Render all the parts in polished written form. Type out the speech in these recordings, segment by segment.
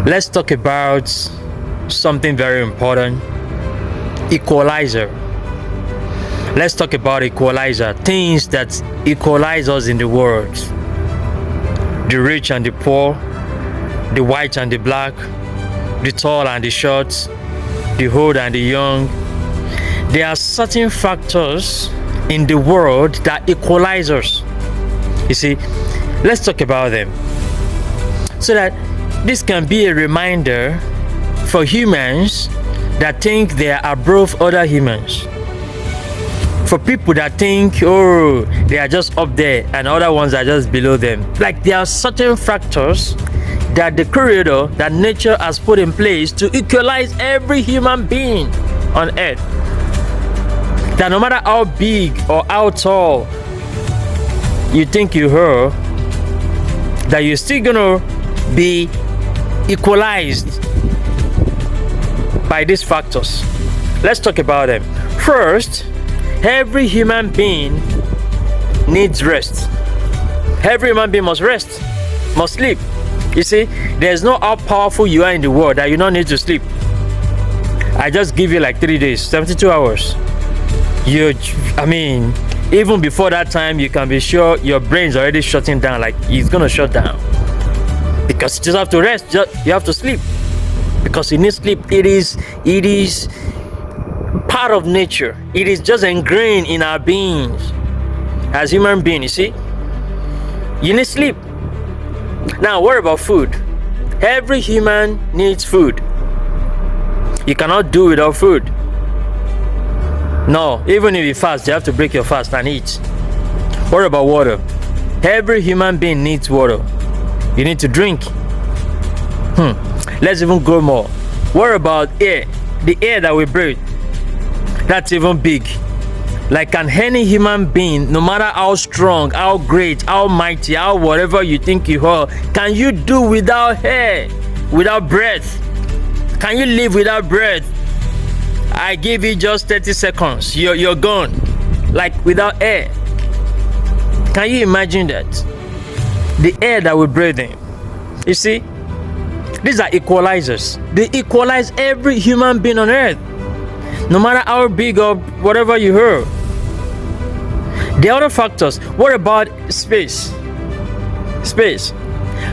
Let's talk about something very important. Equalizer. Let's talk about equalizer. Things that equalize us in the world. The rich and the poor, the white and the black, the tall and the short, the old and the young. There are certain factors in the world that equalize us. You see, let's talk about them so that this can be a reminder for humans that think they are above other humans. For people that think, oh, they are just up there and other ones are just below them. Like there are certain factors that the Creator, that nature has put in place to equalize every human being on earth. That no matter how big or how tall you think you are, that you're still gonna be equalized by these factors. Let's talk about them. First, every human being needs rest. Every human being must rest, must sleep. You see, there's no how powerful you are in the world that you don't need to sleep. I just give you like 3 days, 72 hours. Even before that time, you can be sure your brain's already shutting down, like it's gonna shut down. Because you just have to rest, you have to sleep. Because you need sleep. It is part of nature. It is just ingrained in our beings as human beings, you see. You need sleep. Now, what about food? Every human needs food. You cannot do without food. No, even if you fast, you have to break your fast and eat. What about water? Every human being needs water. You need to drink. Let's even go more. What about air? The air that we breathe. That's even big. Like, can any human being, no matter how strong, how great, how mighty, how whatever you think you are, can you do without air, without breath? Can you live without breath? I give you just 30 seconds. You're gone. Like without air. Can you imagine that? The air that we breathe in. You see, these are equalizers. They equalize every human being on earth, no matter how big or whatever you heard. The other factors. What about space? Space.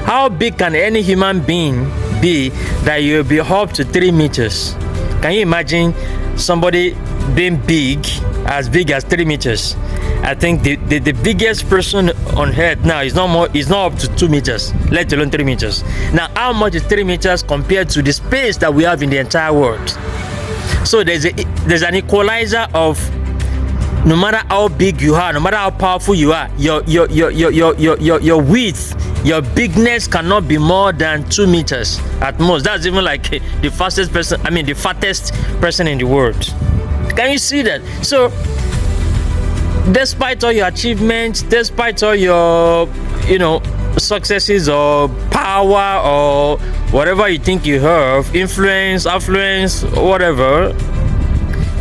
How big can any human being be that you'll be up to 3 meters? Can you imagine somebody being big as 3 meters? I think the biggest person on earth now is not up to 2 meters, let alone 3 meters. Now, how much is 3 meters compared to the space that we have in the entire world? So there's an equalizer of, no matter how big you are, no matter how powerful you are, your width, your bigness cannot be more than 2 meters at most. That's even like the fattest person in the world. Can you see that? So, despite all your achievements, despite all your, successes or power or whatever you think you have, influence, affluence, whatever,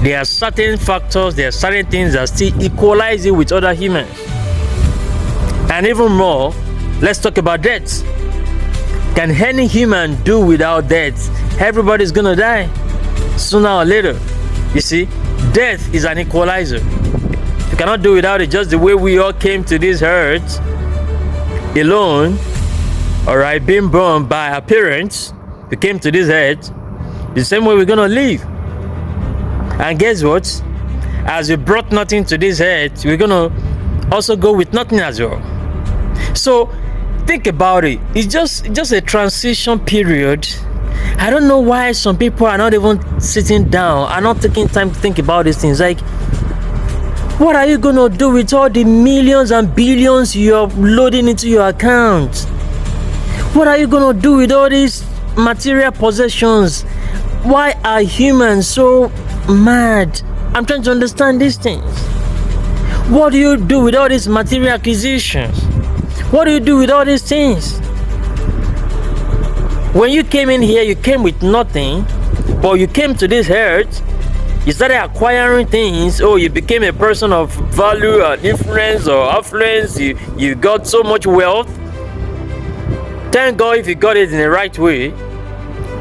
there are certain factors, there are certain things that still equalize you with other humans. And even more, let's talk about death. Can any human do without death? Everybody's gonna die sooner or later. You see, death is an equalizer. You cannot do without it. Just the way we all came to this earth alone, alright, being born by our parents, we came to this earth the same way we're gonna live. And guess what? As we brought nothing to this earth, we're gonna also go with nothing as well. So think about it. It's just a transition period. I don't know why some people are not even sitting down, are not taking time to think about these things. Like, what are you gonna do with all the millions and billions you're loading into your account? What are you gonna do with all these material possessions? Why are humans so mad? I'm trying to understand these things. What do you do with all these material acquisitions? What do you do with all these things? When you came in here, you came with nothing, but you came to this earth, you started acquiring things. Oh, you became a person of value and influence or affluence. You got so much wealth. Thank God if you got it in the right way.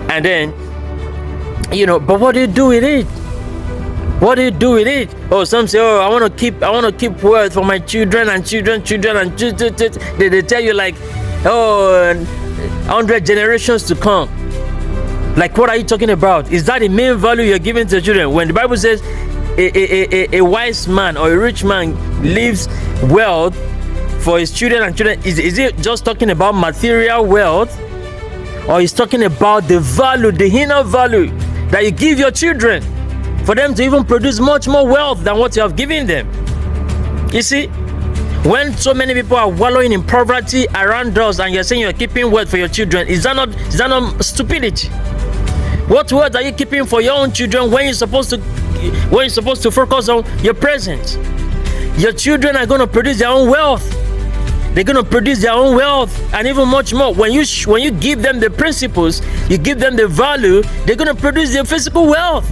And then, but what do you do with it? What do you do with it? Oh, some say, oh, I want to keep wealth for my children and children, and they tell you like, oh, 100 generations to come. Like, what are you talking about? Is that the main value you're giving to children? When the Bible says a wise man or a rich man leaves wealth for his children and children, is it just talking about material wealth, or is talking about the value, the inner value that you give your children for them to even produce much more wealth than what you have given them? You see, when so many people are wallowing in poverty around us, and you're saying you're keeping wealth for your children, is that not stupidity? What wealth are you keeping for your own children when you're supposed to focus on your present? Your children are going to produce their own wealth. They're going to produce their own wealth, and even much more. When you give them the principles, you give them the value, they're going to produce their physical wealth.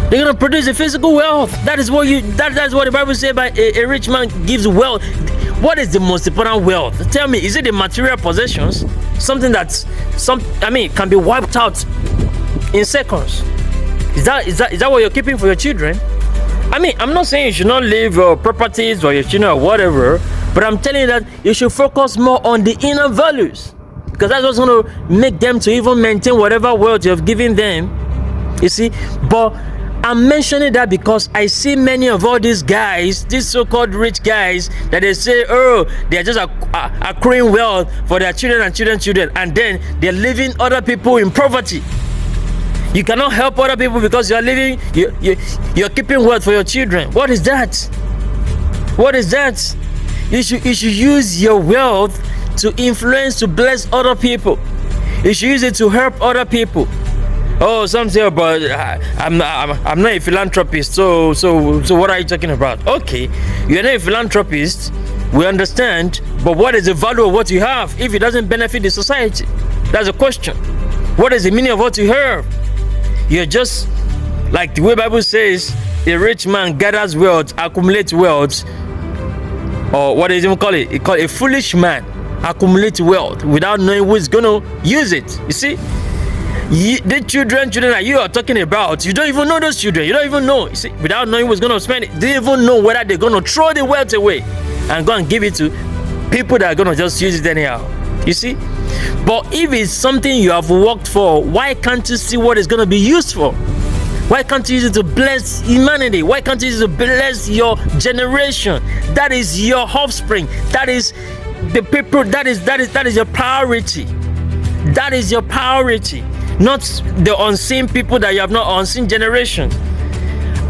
They're going to produce the physical wealth. That's what the Bible says about a rich man gives wealth. What is the most important wealth? Tell me, is it the material possessions? Something can be wiped out in seconds. Is that what you're keeping for your children? I'm not saying you should not leave properties for your children or whatever, but I'm telling you that you should focus more on the inner values, because that's what's going to make them to even maintain whatever wealth you've given them. You see, but I'm mentioning that because I see many of all these guys, these so-called rich guys, that they say, oh, they're just accruing wealth for their children and children, and then they're leaving other people in poverty. You cannot help other people because you're keeping wealth for your children. What is that? What is that? You should use your wealth to influence, to bless other people. You should use it to help other people. Oh, some say, but I'm not a philanthropist. So what are you talking about? Okay, you're not a philanthropist. We understand, but what is the value of what you have if it doesn't benefit the society? That's a question. What is the meaning of what you have? You're just like the way the Bible says, a rich man gathers wealth, accumulates wealth, or what does it even call it? It called a foolish man accumulates wealth without knowing who's going to use it. You see, the children that you are talking about, you don't even know those children. You don't even know. You see, without knowing who's going to spend it, they don't even know whether they're going to throw the wealth away and go and give it to people that are going to just use it anyhow. You see. But if it's something you have worked for, why can't you see what it's going to be used for? Why can't you use it to bless humanity? Why can't you use it to bless your generation? That is your offspring. That is the people. That is your priority. That is your priority, not the unseen people that you have not unseen generation.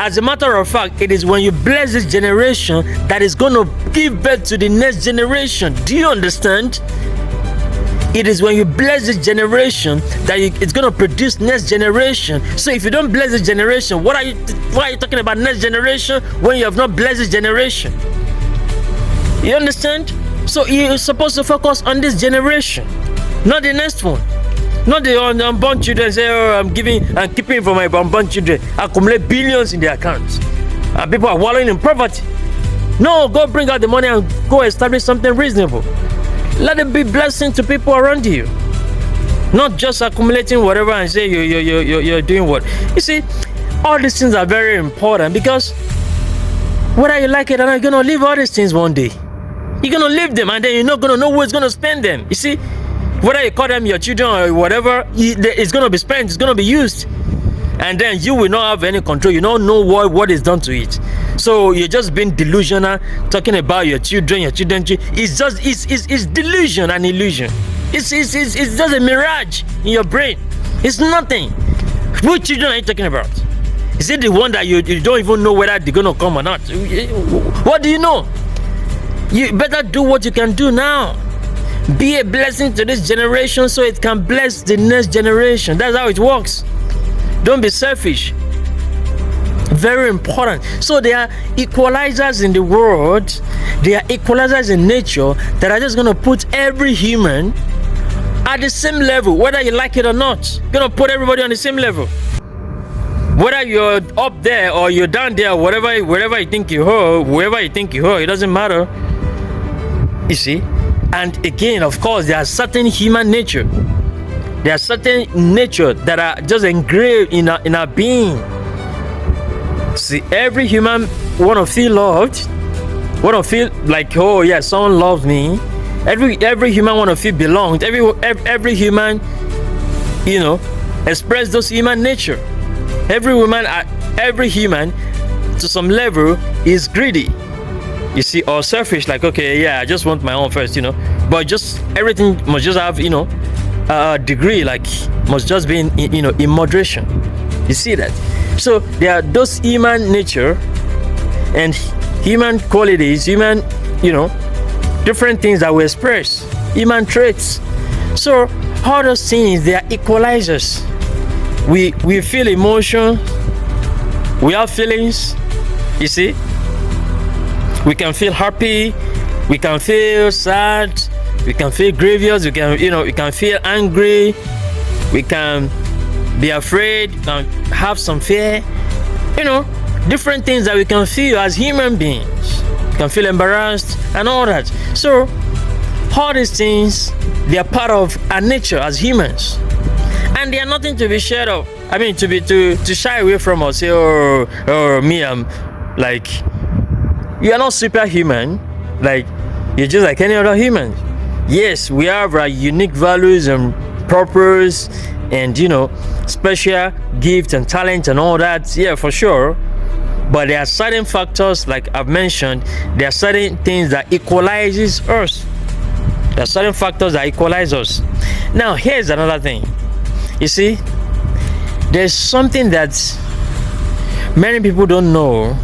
As a matter of fact, it is when you bless this generation that is going to give birth to the next generation. Do you understand? It is when you bless this generation that it's going to produce next generation. So if you don't bless this generation, why are you talking about next generation when you have not blessed this generation? You understand? So you're supposed to focus on this generation, not the next one. Not the unborn children. Say, oh, I'm keeping for my unborn children. Accumulate billions in their accounts, and people are wallowing in poverty. No, go bring out the money and go establish something reasonable. Let it be blessing to people around you, not just accumulating whatever and say you're doing what. You see, all these things are very important, because whether you like it or not, you're gonna leave all these things one day. You're gonna leave them, and then you're not gonna know who's gonna spend them. You see, whether you call them your children or whatever, it's gonna be spent, it's gonna be used, and then you will not have any control. You don't know what is done to it. So you're just being delusional, talking about your children. It's delusion and illusion. It's just a mirage in your brain. It's nothing. Which children are you talking about? Is it the one that you don't even know whether they're gonna come or not? What do you know? You better do what you can do now. Be a blessing to this generation so it can bless the next generation. That's how it works. Don't be selfish. Very important. So there are equalizers in the world, there are equalizers in nature that are just going to put every human at the same level, whether you like it or not. Going to put everybody on the same level. Whether you're up there or you're down there, wherever you think you are, whoever you think you are, it doesn't matter. You see? And again, of course, there are certain human nature There are certain nature that are just engraved in our being. See, every human want to feel loved, want to feel like, oh yeah, someone loves me. Every human want to feel belonged. Every human, express those human nature. Every human to some level is greedy, you see, or selfish, like, okay, yeah, I just want my own first, but just everything must just have, a degree, like, must just be in moderation. You see that? So there are those human nature and human qualities, human, different things that we express, human traits. So all those things, they are equalizers. We feel emotion, we have feelings, you see. We can feel happy, we can feel sad, we can feel grievous, we can feel angry, we can be afraid, we can have some fear, different things that we can feel as human beings. We can feel embarrassed and all that. So all these things, they are part of our nature as humans, and they are nothing to be shared of. I mean, to shy away from or say, or me, I'm like, you are not superhuman, like, you're just like any other human. Yes, we have our unique values and purpose and special gifts and talent and all that, yeah, for sure. But there are certain factors, like I've mentioned, there are certain things that equalizes us. There are certain factors that equalize us. Now here's another thing. You see, there's something that many people don't know,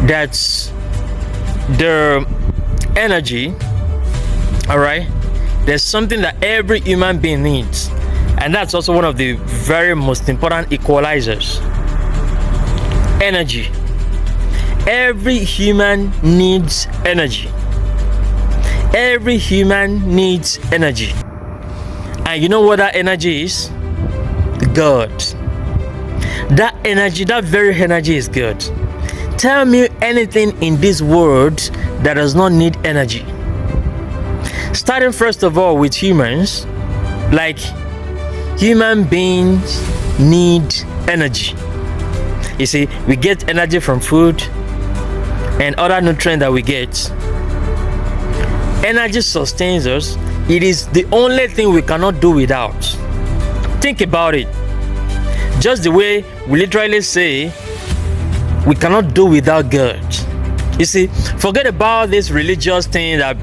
that's their energy. All right, there's something that every human being needs, and that's also one of the very most important equalizers. Energy. Every human needs energy. Every human needs energy. And you know what that energy is? God. That energy, that very energy is God. Tell me anything in this world that does not need energy. Starting first of all with humans, like, human beings need energy. You see, we get energy from food and other nutrients that we get. Energy sustains us. It is the only thing we cannot do without. Think about it. Just the way we literally say we cannot do without God. You see, forget about this religious thing that,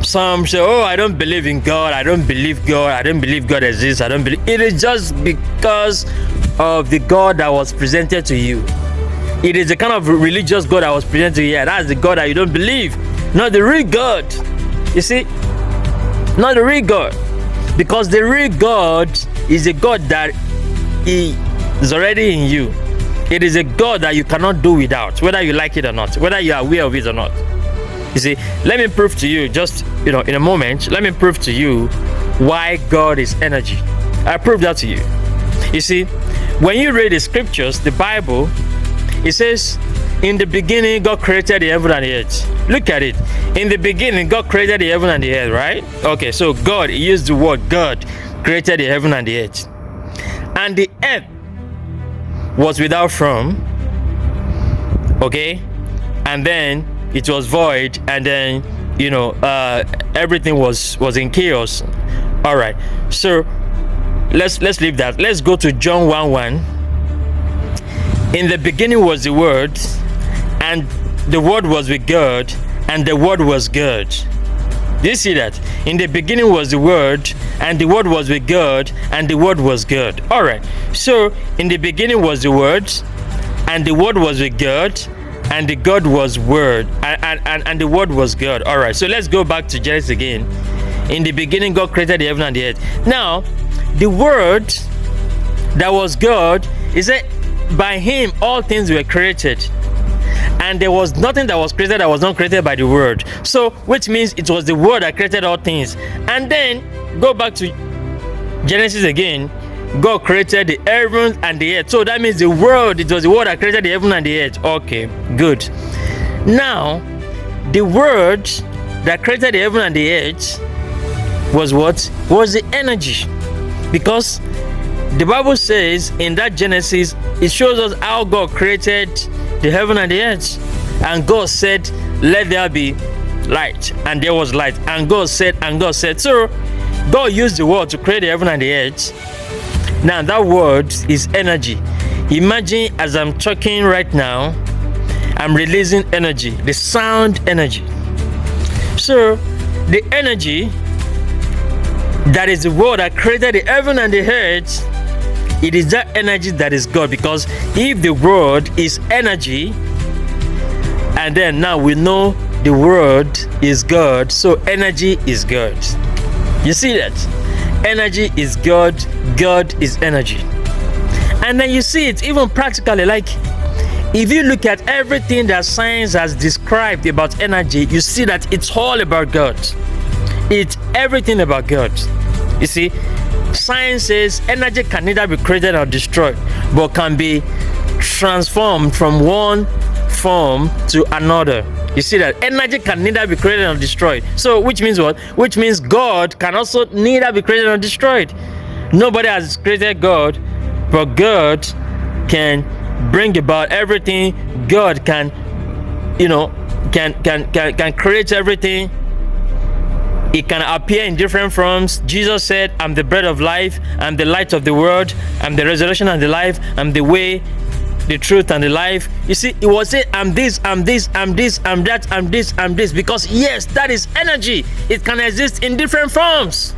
some say, oh, I don't believe in God, I don't believe God, I don't believe God exists, I don't believe. It is just because of the God that was presented to you. It is the kind of religious God that was presented to you. Yeah, that's the God that you don't believe, not the real God. You see, not the real God, because the real God is a God that is already in you. It is a God that you cannot do without, whether you like it or not, whether you are aware of it or not. You see, let me prove to you, just in a moment, let me prove to you why God is energy. I prove that to you. You see, when you read the scriptures, the Bible, it says, in the beginning God created the heaven and the earth. Look at it. In the beginning God created the heaven and the earth, right? Okay, so God, he used the word God created the heaven and the earth. And the earth was without form, okay, and then it was void, and then everything was in chaos. All right, so let's leave that. Let's go to John 1:1. In the beginning was the Word, and the Word was with God, and the Word was God. Do you see that? In the beginning was the Word, and the Word was with God, and the Word was God. All right, so in the beginning was the Word, and the Word was with God, and the God was Word, and the Word was God. All right, so let's go back to Genesis again. In the beginning God created the heaven and the earth. Now the Word that was God, is that by him all things were created, and there was nothing that was created that was not created by the Word. So which means it was the Word that created all things. And then go back to Genesis again. God created the heavens and the earth. So that means the world, it was the Word that created the heaven and the earth. Okay, good. Now the Word that created the heaven and the earth was what? Was the energy. Because the Bible says in that Genesis, it shows us how God created the heaven and the earth. And God said, let there be light. And there was light. And God said, So God used the word to create the heaven and the earth. Now that word is energy. Imagine as I'm talking right now, I'm releasing energy, the sound energy. So the energy that is the word that created the heaven and the earth, it is that energy that is God. Because if the word is energy, and then now we know the word is God, so energy is God. You see that? Energy is God, God is energy. And then you see it even practically, like if you look at everything that science has described about energy, you see that it's all about God. It's everything about God. You see, science says energy can neither be created or destroyed, but can be transformed from one form to another. You see that energy can neither be created or destroyed. So which means what? Which means God can also neither be created or destroyed. Nobody has created God, but God can bring about everything. God can, can create everything. It can appear in different forms. Jesus said, I'm the bread of life, I'm the light of the world, I'm the resurrection and the life, I'm the way, the truth and the life. You see, it was it, I'm this, I'm this, I'm this, I'm that, I'm this, I'm this. Because yes, that is energy. It can exist in different forms.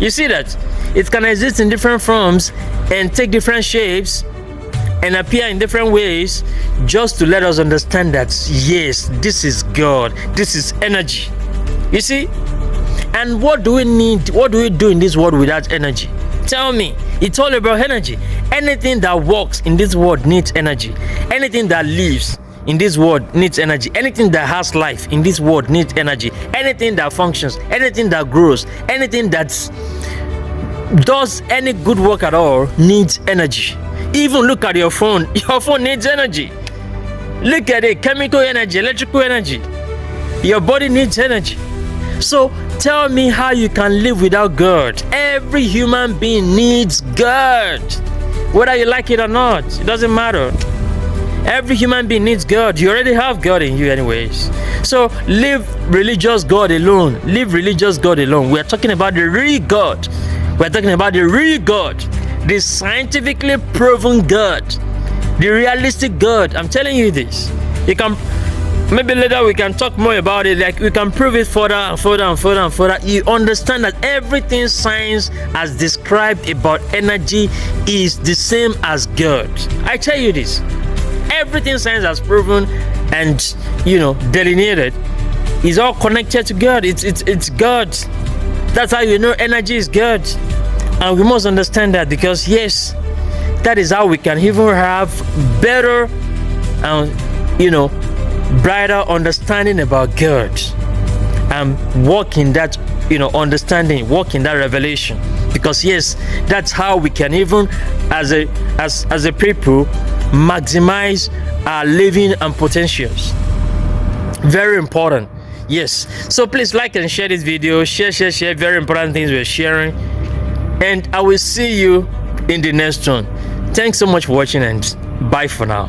You see that? It can exist in different forms and take different shapes and appear in different ways, just to let us understand that yes, this is God, this is energy. You see? And what do we need? What do we do in this world without energy? Tell me. It's all about energy. Anything that works in this world needs energy. Anything that lives in this world needs energy. Anything that has life in this world needs energy. Anything that functions, anything that grows, anything that does any good work at all needs energy. Even look at your phone. Your phone needs energy. Look at it. Chemical energy, electrical energy. Your body needs energy. So tell me how you can live without God. Every human being needs God. Whether you like it or not, it doesn't matter. Every human being needs God. You already have God in you anyways. So live religious God alone. Live religious God alone. We are talking about the real God. We are talking about the real God. The scientifically proven God. The realistic God. I'm telling you this. You can... Maybe later we can talk more about it, like we can prove it further and further and further and further. You understand that everything science has described about energy is the same as God. I tell you this. Everything science has proven and, delineated is all connected to God. It's God. That's how you know energy is God. And we must understand that, because yes, that is how we can even have better and, brighter understanding about God and walk in that understanding, walk in that revelation. Because yes, that's how we can even as a people maximize our living and potentials. Very important. Yes, so please like and share this video. Share very important things we're sharing, and I will see you in the next one. Thanks so much for watching, and bye for now.